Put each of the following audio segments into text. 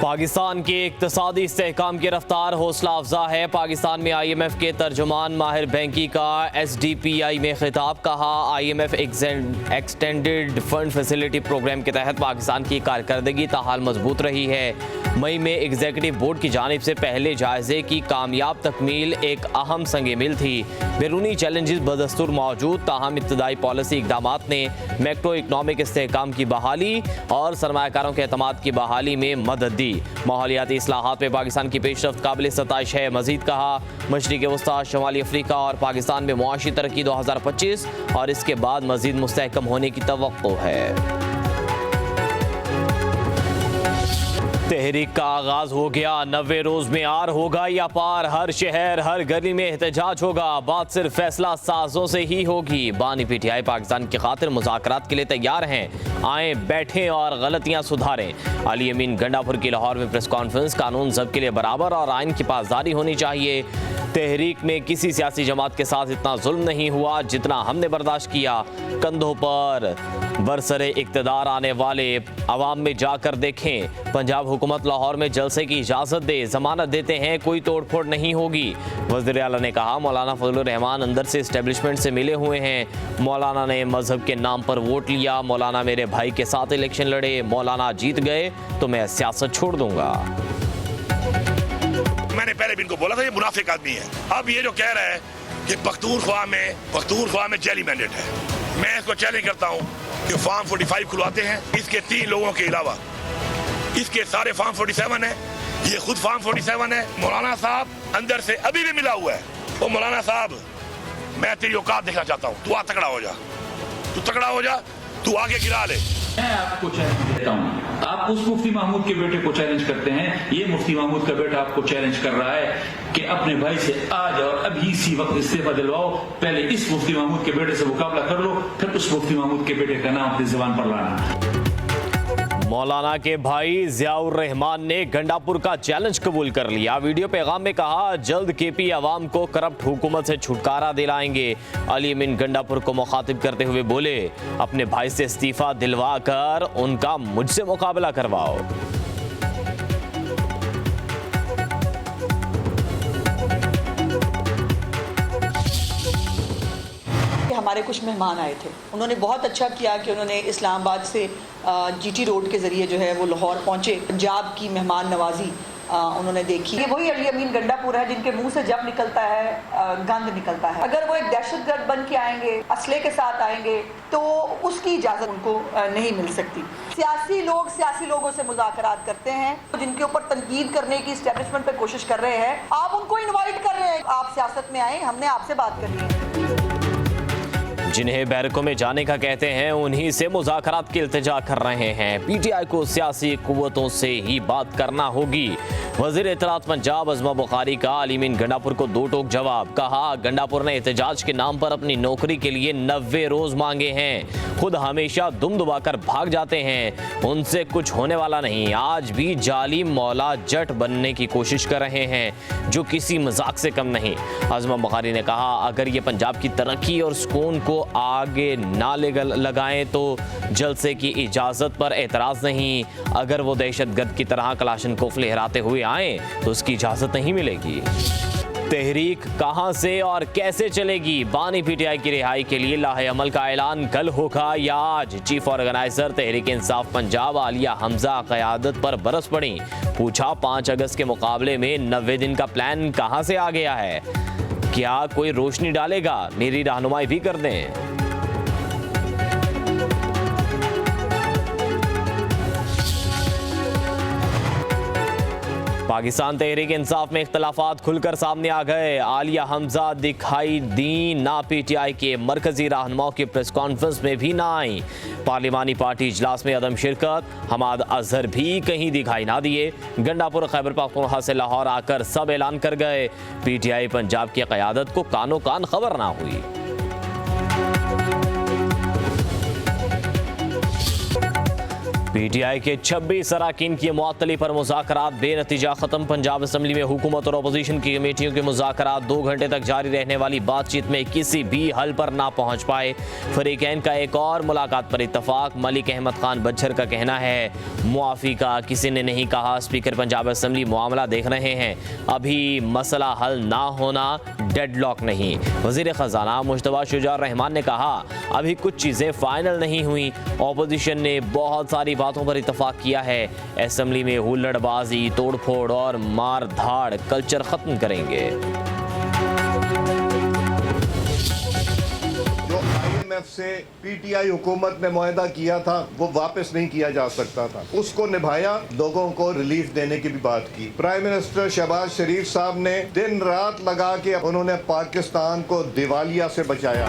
पाकिस्तान के इक्तिसादी इस्तेहकाम की रफ्तार हौसला अफजा है। पाकिस्तान में IMF के तर्जुमान माहिर बैंकी का SDPI में खिताब। कहा, IMF extended fund facility program के तहत पाकिस्तान की कारकर्दगी ताहाल मजबूत रही है। मई में एग्जीक्यूटिव बोर्ड की जानिब से पहले जायजे की कामयाब तकमील एक अहम संग मील थी। बैरूनी चैलेंजेस बदस्तूर मौजूद, ताहम इब्तदाई पॉलिसी इकदाम ने मैक्रो इकनॉमिक इस्तेहकाम की बहाली और सरमायाकारों के एतमाद की बहाली में मदद दी। माहौलियाती इस्लाहात में पाकिस्तान की पेशरफ्त काबिल सताइश है। मजीद कहा, मशरिक़ वस्ता, शुमाली अफ्रीका और पाकिस्तान में मुआशी तरक्की 2025 और इसके बाद मजीद मुस्तहकम होने की तवक्को है। तहरीक का आगाज हो गया, 90 रोज में आर होगा या पार। हर शहर हर गली में एहतजाज होगा। बात सिर्फ फैसला साजों से ही होगी। बानी PTI पाकिस्तान की खातिर मुज़ाकरात के लिए तैयार हैं। आए, बैठें और गलतियां सुधारें। अली अमीन गंडापुर की लाहौर में प्रेस कॉन्फ्रेंस। कानून सबके लिए बराबर और आइन की पासदारी होनी चाहिए। तहरीक में किसी सियासी जमात के साथ इतना जुल्म नहीं हुआ जितना हमने बर्दाश्त किया। कंधों पर बरसरे इक़्तिदार आने वाले अवाम में जाकर देखें। पंजाब हुकूमत लाहौर में जलसे की इजाज़त दे, जमानत देते हैं, कोई तोड़ फोड़ नहीं होगी। वज़ीर आला ने कहा, मौलाना फजलुर रहमान अंदर से इस्टेब्लिशमेंट से मिले हुए हैं। मौलाना ने मजहब के नाम पर वोट लिया। मौलाना मेरे भाई के साथ इलेक्शन लड़े। मौलाना जीत गए तो मैं सियासत छोड़ दूंगा। मैंने पहले भी इनको बोला था ये मुनाफिक आदमी है। अब ये जो कह रहा है कि पख्तूनख्वा में जैली मैंडेट है, मैं इसको चैलेंज करता हूँ कि फॉर्म 45 खुलवाते हैं। इसके 3 लोगों के अलावा इसके सारे फॉर्म 47 है। ये खुद फॉर्म 47 है। मौलाना साहब अंदर से अभी भी मिला हुआ है। तो मौलाना साहब, मैं तेरी औकात देखना चाहता हूँ। तू तगड़ा हो जा, तू तगड़ा हो जा, तू आगे गिरा ले। मैं आपको चैलेंज देता हूँ। आप उस मुफ्ती महमूद के बेटे को चैलेंज करते हैं, ये मुफ्ती महमूद का बेटा आपको चैलेंज कर रहा है कि अपने भाई से आज और अभी इसी वक्त इस्तीफा दिलवाओ। पहले इस मुफ्ती महमूद के बेटे से मुकाबला कर लो, फिर उस मुफ्ती महमूद के बेटे का नाम अपनी जुबान पर लाना। मौलाना के भाई ज़ियाउर रहमान ने गंडापुर का चैलेंज कबूल कर लिया। वीडियो पैगाम में कहा, जल्द KP अवाम को करप्ट हुकूमत से छुटकारा दिलाएंगे। अली अमीन गंडापुर को मुखातिब करते हुए बोले, अपने भाई से इस्तीफा दिलवा कर उनका मुझसे मुकाबला करवाओ। हमारे कुछ मेहमान आए थे, उन्होंने बहुत अच्छा किया कि उन्होंने इस्लामाबाद से GT रोड के ज़रिए जो है वो लाहौर पहुँचे। पंजाब की मेहमान नवाजी उन्होंने देखी। ये वही अली अमीन गंडापुर है जिनके मुंह से जब निकलता है गंद निकलता है। अगर वो एक दहशतगर्द बन के आएंगे, असले के साथ आएंगे, तो उसकी इजाज़त उनको नहीं मिल सकती। सियासी लोगों से मुज़ाकरात करते हैं, जिनके ऊपर तनकीद करने की इस्टेब्लिशमेंट पे कोशिश कर रहे हैं। आप उनको इन्वाइट कर रहे हैं, आप सियासत में आए, हमने आपसे बात करनी है। जिन्हें बैरकों में जाने का कहते हैं, उन्हीं से मुज़ाकरात की इल्तिजा कर रहे हैं। PTI को सियासी कुव्वतों से ही बात करना होगी। वज़ीर इत्तलात पंजाब अज़मा बुखारी का अली अमीन गंडापुर को 2 टोक जवाब। कहा, गंडापुर ने एहतजाज के नाम पर अपनी नौकरी के लिए 90 रोज मांगे हैं। खुद हमेशा दुम दबाकर भाग जाते हैं, उनसे कुछ होने वाला नहीं। आज भी जालिम मौला जट बनने की कोशिश कर रहे हैं, जो किसी मजाक से कम नहीं। अज़मा बुखारी ने कहा, अगर ये पंजाब की तरक्की और सुकून को आगे ना लगाएं तो जलसे की इजाज़त पर एतराज़ नहीं। अगर वो दहशतगर्द की तरह कलाशनकोफ लहराते हुए आए तो उसकी इजाज़त नहीं मिलेगी। तहरीक कहां से और कैसे चलेगी? बानी PTI की रिहाई के लिए लाहे अमल का ऐलान कल होगा या आज? चीफ ऑर्गेनाइजर तहरीक इंसाफ पंजाब आलिया हमजा क़यादत पर बरस पड़ी। पूछा, 5 अगस्त के मुकाबले में 90 दिन का प्लान कहां से आ गया है? क्या कोई रोशनी डालेगा? मेरी रहनुमाई भी कर दें। पाकिस्तान तहरीक इंसाफ में इख्तलाफात खुलकर सामने आ गए। आलिया हमजा दिखाई दी ना PTI के मरकजी रहनुमाओं की प्रेस कॉन्फ्रेंस में भी ना आई। पार्लिमानी पार्टी इजलास में अदम शिरकत। हमाद अजहर भी कहीं दिखाई ना दिए। गंडापुर खैबर पख्तूनख्वा से लाहौर आकर सब ऐलान कर गए। PTI पंजाब की क़यादत को कानो कान खबर ना हुई। पीटीआई के 26 अरकान की मुअत्तली पर मुज़ाकरात बेनतीजा खत्म। पंजाब असम्बली में हुकूमत और अपोजिशन की कमेटियों के मुज़ाकरात 2 घंटे तक जारी रहने वाली बातचीत में किसी भी हल पर ना पहुंच पाए। फरीकैन का एक और मुलाकात पर इत्तफाक। मलिक अहमद खान बज्झर का कहना है मुआफ़ी का किसी ने नहीं कहा। स्पीकर पंजाब असम्बली मामला देख रहे हैं, अभी मसला हल ना होना डेडलॉक नहीं। वज़ीर ख़जाना मुश्तबा शुजा रहमान ने कहा अभी कुछ चीज़ें फाइनल नहीं हुई। अपोजिशन ने बहुत सारी बातों पर इत्तफाक किया है। असेंबली में हुल्लड़बाजी, तोड़फोड़ और मार धाड़ कल्चर खत्म करेंगे। जो IMF से पीटीआई हुकूमत ने मुआहदा किया था वो वापस नहीं किया जा सकता था, उसको निभाया, लोगों को रिलीफ देने की भी बात की। प्राइम मिनिस्टर शहबाज शरीफ साहब ने दिन रात लगा के उन्होंने पाकिस्तान को दिवालिया से बचाया।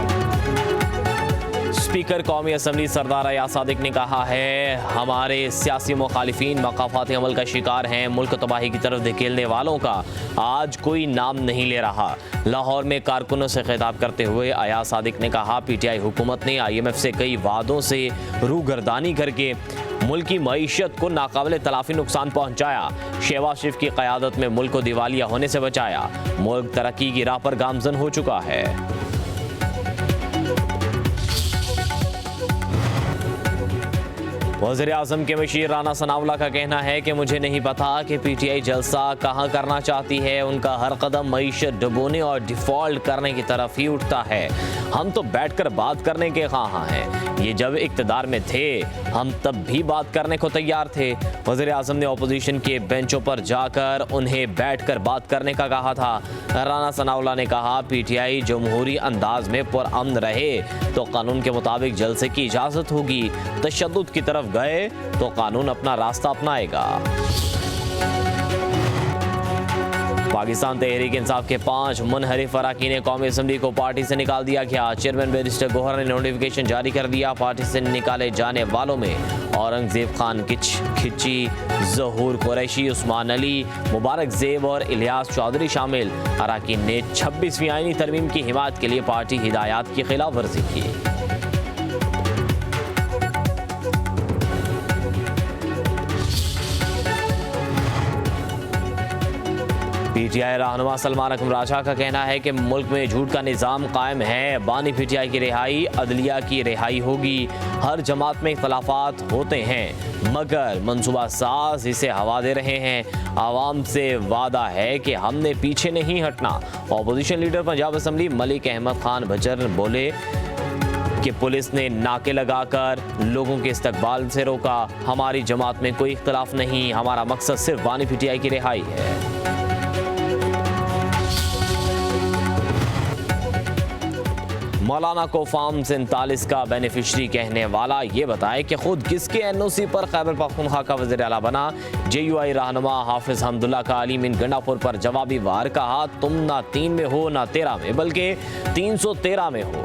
स्पीकर कौमी असम्बली सरदार अयाज सादिक ने कहा है हमारे सियासी मुखालिफिन मकाफाती अमल का शिकार हैं। मुल्क तबाही की तरफ धकेलने वालों का आज कोई नाम नहीं ले रहा। लाहौर में कारकुनों से खिताब करते हुए अयाज सादिक ने कहा पीटीआई हुकूमत ने IMF से कई वादों से रूगर्दानी करके मुल्क की मईशत को नाकाबिले तलाफी नुकसान पहुंचाया। शहबाज शरीफ की क़यादत में मुल्क को दिवालिया होने से बचाया। मुल्क तरक्की की राह पर गामजन हो चुका है। वज़ीर आज़म के मशीर राना सनाउल्लाह का कहना है कि मुझे नहीं पता कि पीटीआई जलसा कहाँ करना चाहती है। उनका हर कदम मईशत डुबोने और डिफ़ॉल्ट करने की तरफ ही उठता है। हम तो बैठकर बात करने के कहाँ हैं। ये जब इक़्तिदार में थे हम तब भी बात करने को तैयार थे। वज़ीर आज़म ने अपोजिशन के बेंचों पर जाकर उन्हें बैठकर बात करने का कहा था। राना सनाउल्लाह ने कहा पीटीआई जमहूरी अंदाज में पुरअमन रहे तो कानून के मुताबिक जलसे की इजाज़त होगी। तशद्दुद की तरफ गए तो कानून अपना रास्ता अपनाएगा। पाकिस्तान तहरीक इंसाफ के 5 मुनहरिफ अरकान कौमी असम्बली को पार्टी से निकाल दिया गया। चेयरमैन बैरिस्टर गोहर ने नोटिफिकेशन जारी कर दिया। पार्टी से निकाले जाने वालों में औरंगजेब खान खिची, ज़हूर कुरैशी, उस्मान अली, मुबारक ज़ेब और इलियास चौधरी शामिल। अरकान ने 26वीं आईनी तरमीम की हिमायत के लिए पार्टी हिदायत की खिलाफ वर्जी की। पीटीआई रहनुमा सलमान अकरम राजा का कहना है कि मुल्क में झूठ का निज़ाम कायम है। बानी पीटीआई की रिहाई, अदलिया की रिहाई होगी। हर जमात में इख्तलाफात होते हैं मगर मंसूबा साज इसे हवा दे रहे हैं। आवाम से वादा है कि हमने पीछे नहीं हटना। Opposition leader Punjab assembly Malik Ahmad Khan Bhachar बोले कि पुलिस ने नाके लगाकर लोगों के इस्तकबाल से रोका। हमारी जमात में कोई इख्तलाफ नहीं, हमारा मकसद सिर्फ बानी पीटीआई की रिहाई है। मौलाना को फॉर्म 47 का बेनिफिशरी कहने वाला ये बताए कि खुद किसके NOC पर खैबर पख्तूनख्वा का वज़ीर आला बना। JUI रहनुमा हाफिज़ हमदुल्ला का अलीमीन गंडापुर पर जवाबी वार कहा तुम ना 3 में हो ना 13 में बल्कि 313 में हो।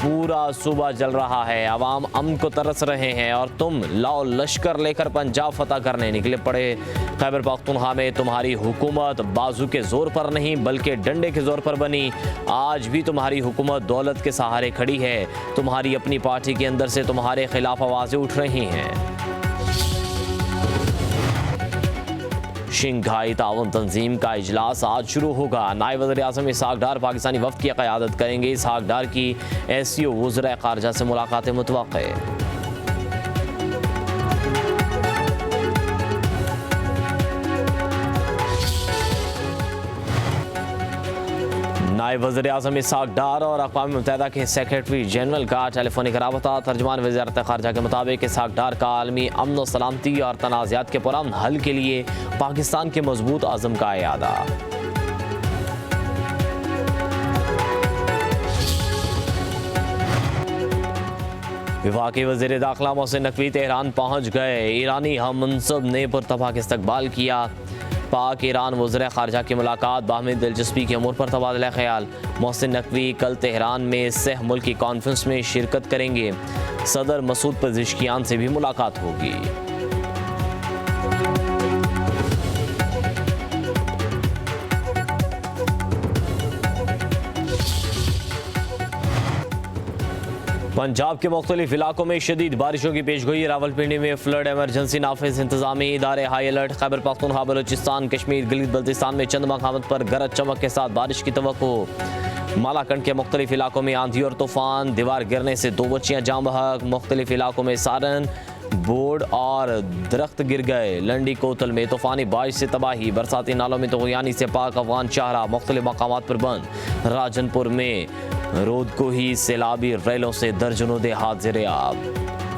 पूरा सूबा जल रहा है, अवाम अमन को तरस रहे हैं और तुम लाओ लश्कर लेकर पंजाब फतह करने निकले पड़े। खैबर पख्तूनख्वा में तुम्हारी हुकूमत बाजू के ज़ोर पर नहीं बल्कि डंडे के ज़ोर पर बनी। आज भी तुम्हारी हुकूमत दौलत के सहारे खड़ी है। तुम्हारी अपनी पार्टी के अंदर से तुम्हारे खिलाफ आवाज़ें उठ रही हैं। शंघाई ताउन तंजीम का इजलास आज शुरू होगा। नायब वज़ीर आज़म इसहाक डार पाकिस्तानी वफ़द की क़यादत करेंगे। इसहाक डार की SCO वज़ीर ख़ारजा से मुलाकातें मुतवक्के। नायब वज़ीर आज़म इसहाक डार और अक़वाम मुत्तहिदा के सेक्रेटरी जनरल का टेलीफोनिक राबता। तर्जुमान वज़ारत ख़ारजा के मुताबिक इसहाक डार का आलमी अमन व सलामती और तनाज़ात के पुरअमन हल के लिए पाकिस्तान के मजबूत आज़म का इयादा। वफाकी वज़ीर दाखिला मोहसिन नकवी तेहरान पहुँच गए। ईरानी हम मनसब ने पुरतफाक इस्तकबाल किया। पाक ईरान वज़ीर ख़ारजा की मुलाकात बाहमी दिलचस्पी के अमूर पर तबादला ख्याल। मोहसिन नकवी कल तेहरान में सह मुल्की कॉन्फ्रेंस में शिरकत करेंगे। सदर मसूद पज़ेश्कियान से भी मुलाकात होगी। पंजाब के मुख्तलिफ इलाकों में शदीद बारिशों की पेशगोई। रावलपिंडी में फ्लड इमरजेंसी नाफिज, इंतजामी इदारे हाई अलर्ट। खैबर पख्तूनख्वा, बलूचिस्तान, कश्मीर, गिलगित बल्तिस्तान में चंद मकामात पर गरज चमक के साथ बारिश की तवक्को। मालाकंड के मुख्तलिफ इलाकों में आंधी और तूफान, दीवार गिरने से 2 बच्चियां जाम बहक। मुख्तलिफ इलाकों में सारन, बोर्ड और दरख्त गिर गए। लंडी कोतल में तूफानी बारिश से तबाही, बरसाती नालों में तगयानी से पाक अफगान शाहरा मुख्तलिफ मकामात पर बंद। राजनपुर में रोद को ही सैलाबी रेलों से दर्जनों देहात ज़ेर-ए-आब।